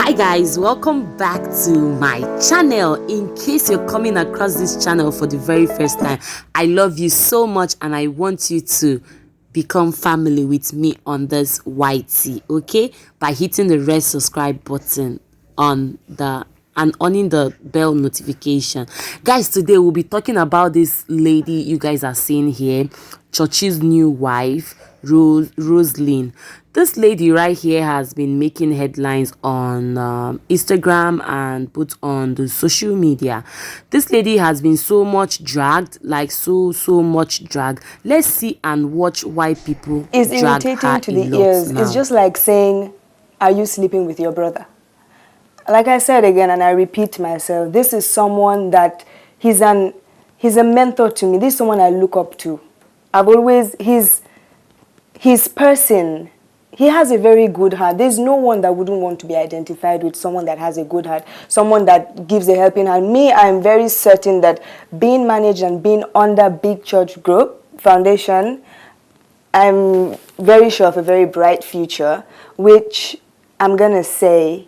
Hi guys, welcome back to my channel. In case you're coming across this channel for the very first time, I love you so much and I want you to become family with me on this YT, okay? By hitting the red subscribe button on the and on the bell notification. Guys, today we'll be talking about this lady you guys are seeing here, Churchill's new wife, Roselyn. This lady right here has been making headlines on Instagram and put on the social media. This lady has been so much dragged, like so much dragged. Let's see and watch why people it's drag irritating her to the a lot ears. now. It's just like saying, are you sleeping with your brother? Like I said again, and I repeat myself, this is someone that he's a mentor to me. This is someone I look up to. I've always, his person, he has a very good heart. There's no one that wouldn't want to be identified with someone that has a good heart, someone that gives a helping hand. Me, I'm very certain that being managed and being under Big Church Group Foundation, I'm very sure of a very bright future, which I'm going to say,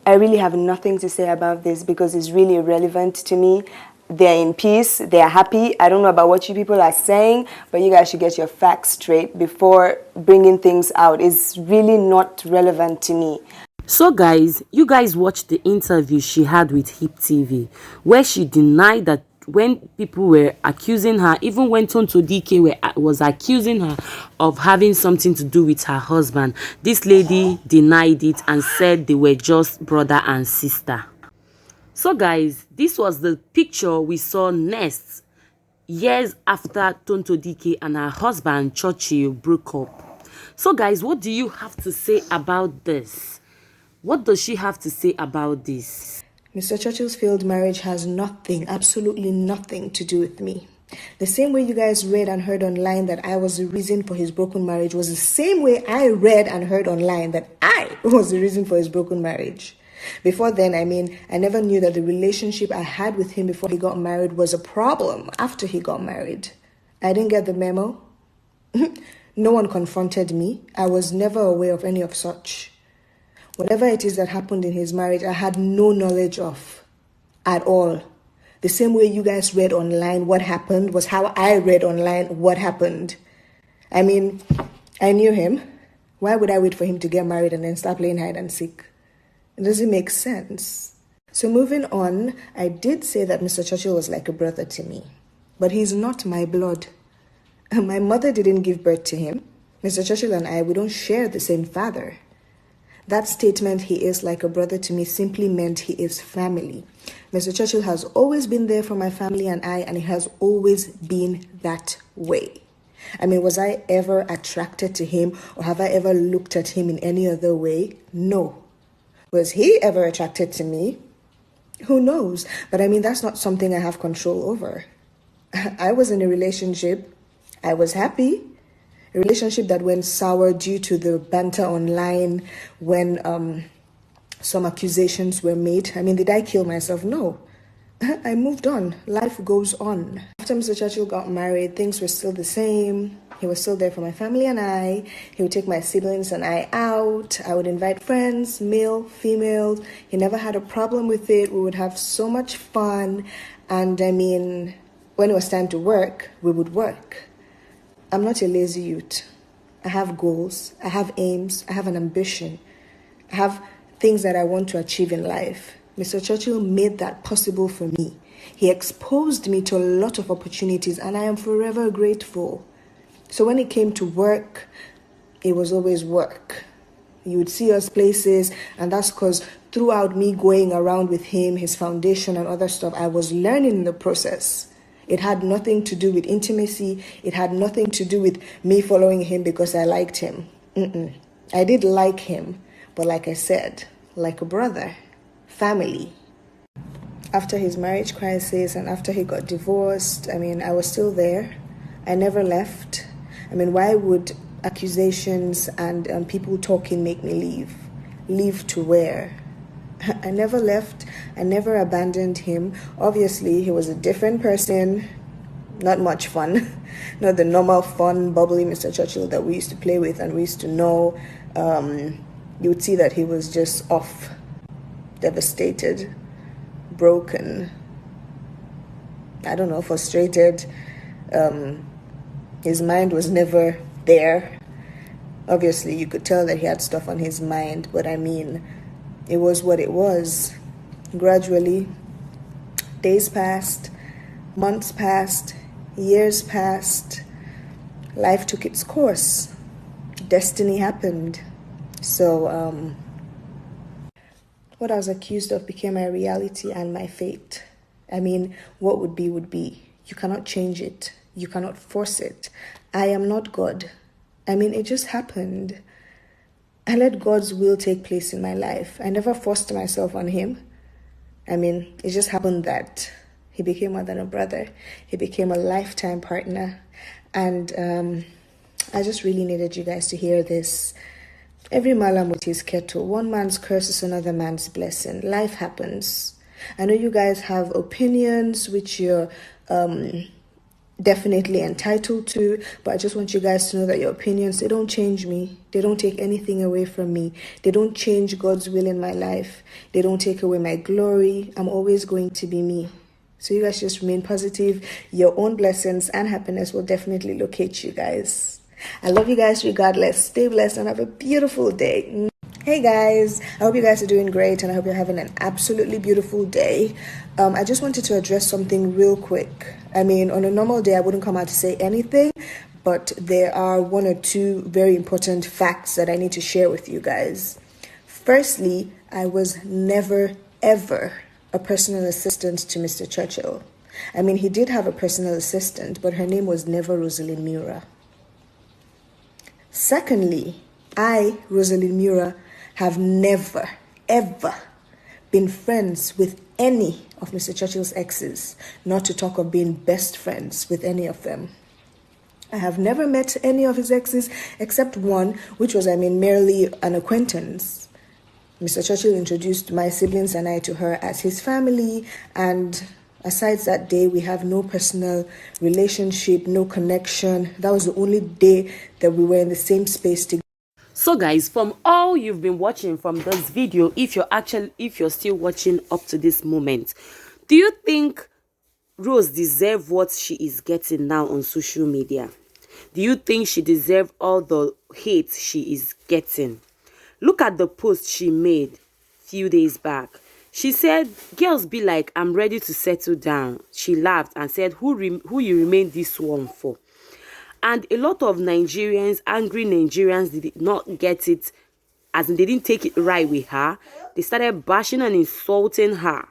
I really have nothing to say about this because it's really irrelevant to me. They're in peace. They're happy. I don't know about what you people are saying, but you guys should get your facts straight before bringing things out. It's really not relevant to me. So guys, you guys watched the interview she had with Hip TV, where she denied that when people were accusing her, even when Tonto Dike was accusing her of having something to do with her husband, this lady denied it and said they were just brother and sister. So guys, this was the picture we saw next, years after Tonto Dike and her husband Churchill broke up. So guys, what do you have to say about this? What does she have to say about this? Mr. Churchill's failed marriage has nothing, absolutely nothing to do with me. The same way you guys read and heard online that I was the reason for his broken marriage was the same way I read and heard online that I was the reason for his broken marriage. Before then, I never knew that the relationship I had with him before he got married was a problem after he got married. I didn't get the memo. No one confronted me. I was never aware of any of such. Whatever it is that happened in his marriage, I had no knowledge of at all. The same way you guys read online what happened was how I read online what happened. I knew him. Why would I wait for him to get married and then start playing hide and seek? It doesn't make sense. So moving on, I did say that Mr. Churchill was like a brother to me. But he's not my blood. My mother didn't give birth to him. Mr. Churchill and I, we don't share the same father. That statement, he is like a brother to me, simply meant he is family. Mr. Churchill has always been there for my family and I, and he has always been that way. Was I ever attracted to him or have I ever looked at him in any other way? No. Was he ever attracted to me? Who knows? But that's not something I have control over. I was in a relationship. I was happy. A relationship that went sour due to the banter online when some accusations were made. Did I kill myself? No. I moved on. Life goes on. After Mr. Churchill got married, things were still the same. He was still there for my family and I. He would take my siblings and I out. I would invite friends, male, female. He never had a problem with it. We would have so much fun. And when it was time to work, we would work. I'm not a lazy youth. I have goals, I have aims, I have an ambition. I have things that I want to achieve in life. Mr. Churchill made that possible for me. He exposed me to a lot of opportunities and I am forever grateful. So when it came to work, it was always work. You would see us places, and that's because throughout me going around with him, his foundation and other stuff, I was learning in the process. It had nothing to do with intimacy. It had nothing to do with me following him because I liked him. I did like him, but like I said, like a brother, family. After his marriage crisis and after he got divorced, I was still there. I never left. Why would accusations and people talking make me leave? Leave to where? I never left. I never abandoned him. Obviously, he was a different person. Not much fun. Not the normal fun, bubbly Mr. Churchill that we used to play with and we used to know. You would see that he was just off. devastated, broken, I don't know, frustrated. His mind was never there. Obviously, you could tell that he had stuff on his mind, but I mean, it was what it was. Gradually, days passed, months passed, years passed, life took its course. Destiny happened. So, what I was accused of became my reality and my fate. I mean, what would be would be. You cannot change it. You cannot force it. I am not God. I mean, it just happened. I let God's will take place in my life. I never forced myself on him. I mean, it just happened that he became more than a brother. He became a lifetime partner. And I just really needed you guys to hear this. Every malam with his kettle. One man's curse is another man's blessing. Life happens. I know you guys have opinions which you're definitely entitled to, but I just want you guys to know that your opinions, they don't change me. They don't take anything away from me. They don't change God's will in my life. They don't take away my glory. I'm always going to be me. So you guys just remain positive. Your own blessings and happiness will definitely locate you guys. I love you guys regardless. Stay blessed and have a beautiful day. Hey guys, I hope you guys are doing great and I hope you're having an absolutely beautiful day. I just wanted to address something real quick. I mean, on a normal day, I wouldn't come out to say anything, but there are one or two very important facts that I need to share with you guys. Firstly, I was never, ever a personal assistant to Mr. Churchill. I mean, he did have a personal assistant, but her name was never Rosalind MEURER. Secondly, I, Rosalind MEURER, have never, ever been friends with any of Mr. Churchill's exes, not to talk of being best friends with any of them. I have never met any of his exes except one, which was, merely an acquaintance. Mr. Churchill introduced my siblings and I to her as his family, and aside that day, we have no personal relationship, no connection. That was the only day that we were in the same space together. So guys, from all you've been watching from this video, if you're still watching up to this moment, do you think Rose deserves what she is getting now on social media? Do you think she deserves all the hate she is getting? Look at the post she made few days back. She said, "Girls be like, I'm ready to settle down." She laughed and said, who you remain this one for? And a lot of Nigerians, angry Nigerians, did not get it, as in they didn't take it right with her. They started bashing and insulting her.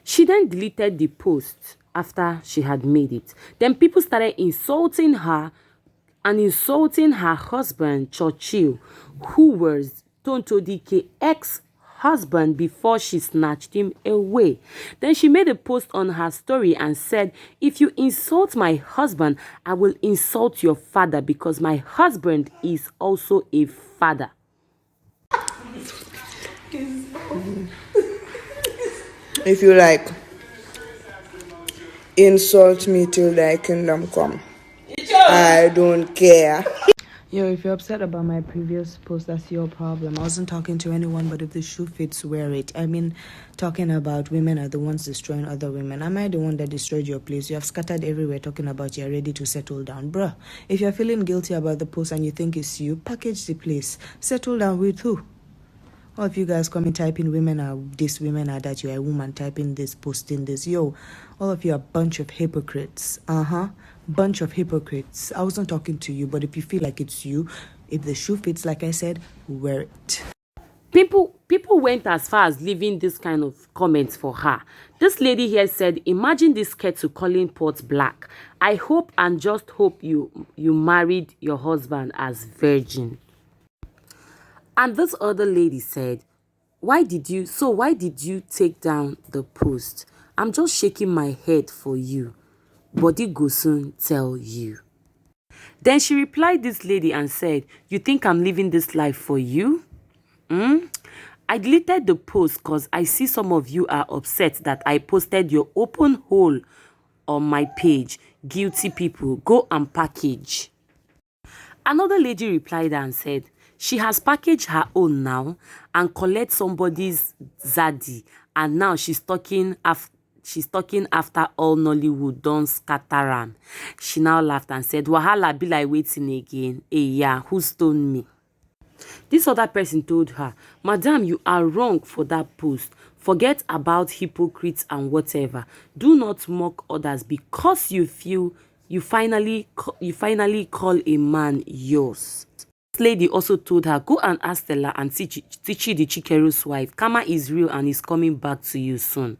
She then deleted the post after she had made it. Then people started insulting her and insulting her husband, Churchill, who was Tonto Dike ex-husband before she snatched him away. Then she made a post on her story and said, "If you insult my husband, I will insult your father because my husband is also a father." If you like, insult me till thy kingdom come. I don't care. Yo, if you're upset about my previous post, that's your problem. I wasn't talking to anyone, but if the shoe fits, wear it. I mean, talking about women are the ones destroying other women. Am I the one that destroyed your place? You have scattered everywhere talking about you're ready to settle down. Bruh, if you're feeling guilty about the post and you think it's you, package the place. Settle down with who? All of you guys coming typing women are this, women are that, you're a woman typing this, posting this. Yo, all of you are a bunch of hypocrites. Bunch of hypocrites. I wasn't talking to you, but if you feel like it's you, if the shoe fits, like I said, wear it. People went as far as leaving this kind of comments for her. This lady here said, "Imagine this kettle calling pot black. I hope and just hope you married your husband as virgin." And this other lady said, why did you take down the post? I'm just shaking my head for you. Body go soon tell you. Then she replied this lady and said, "You think I'm living this life for you? I deleted the post because I see some of you are upset that I posted your open hole on my page. Guilty people, go and package." Another lady replied and said, She has packaged her own now and collect somebody's zaddy, and now she's talking after all Nollywood don scatter am. She now laughed and said, "Wahala be like waiting again. Hey, yeah, who stoned me?" This other person told her, "Madam, you are wrong for that post. Forget about hypocrites and whatever. Do not mock others because you feel you finally call a man yours." This lady also told her, "Go and ask Stella and Tichi the Chikero's wife. Karma is real and is coming back to you soon."